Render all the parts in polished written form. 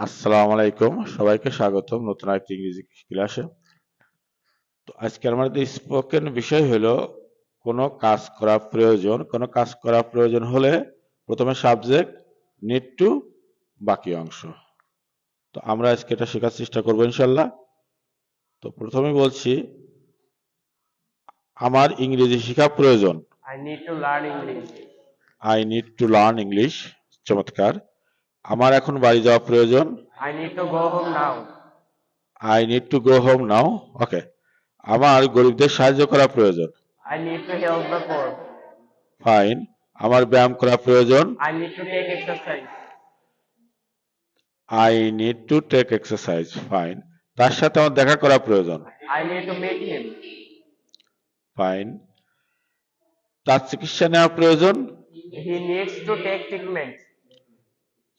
আসসালামু আলাইকুম, সবাইকে স্বাগতম নতুন একটি ইংরেজি ক্লাসে। তো আজকে আমাদের স্পোকেন বিষয় হলো কোনো কাজ করা প্রয়োজন হলে প্রথমে সাবজেক্ট, নিড টু, বাকি অংশ। তো আমরা আজকে এটা শেখার চেষ্টা করবো ইনশাল্লাহ। তো প্রথমে বলছি, আমার ইংরেজি শেখা প্রয়োজন। I need to learn English. I need to learn English. চমৎকার। আমার এখন বাড়ি যাওয়া প্রয়োজন। I need to go home now. I need to go home now. Okay. আমার গরিবদের সাহায্য করা প্রয়োজন। I need to help the poor. Fine. আমার ব্যায়াম করা প্রয়োজন। I need to take exercise. I need to take exercise. Fine. তার সাথে আমার দেখা করা প্রয়োজন। I need to meet him. Fine. তার চিকিৎসা নেওয়া প্রয়োজন। He needs to take treatment.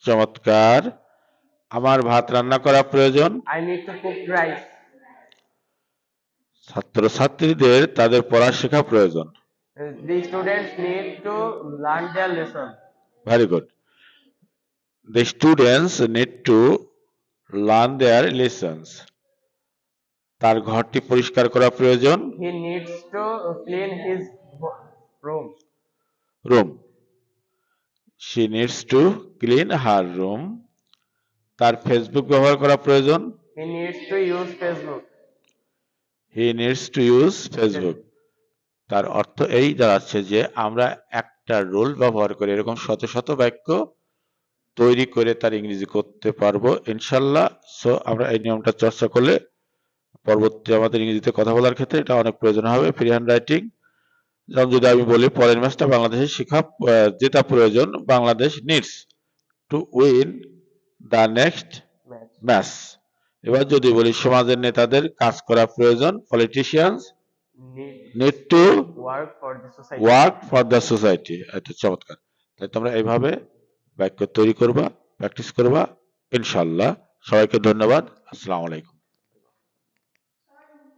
চমৎকার। আমার ভাত রান্না করা প্রয়োজন। I need to cook rice. ছাত্রছাত্রীদের তাদের পড়া শেখা প্রয়োজন। The students need to learn their lesson. Very good. The students need to learn their lessons. তার ঘরটি পরিষ্কার করা প্রয়োজন। He needs to clean his room. Room. She needs to clean her room. তার ফেসবুক ব্যবহার করা প্রয়োজন। He needs to use Facebook. He needs to use Facebook. তার অর্থ এই দাঁড়াচ্ছে যে আমরা একটা রুল ব্যবহার করে এরকম শত শত বাক্য তৈরি করে তার ইংরেজি করতে পারবো ইনশাল্লাহ। সো আমরা এই নিয়মটা চর্চা করলে পরবর্তী আমাদের ইংরেজিতে কথা বলার ক্ষেত্রে এটা অনেক প্রয়োজন হবে। ফ্রি হ্যান্ড রাইটিং, যেমন যদি আমি বলি পরের ম্যাচটা বাংলাদেশের জেতা প্রয়োজন। Bangladesh needs to win the next Match. Match. এবার যদি বলি সমাজের নেতাদের কাজ করা প্রয়োজন। Politicians Need need to work for the society. Work for the society. এটা চমৎকার। তাই তোমরা এইভাবে বাক্য তৈরি করবা, প্র্যাকটিস করবা ইনশাল্লাহ। সবাইকে ধন্যবাদ। আসসালামু আলাইকুম।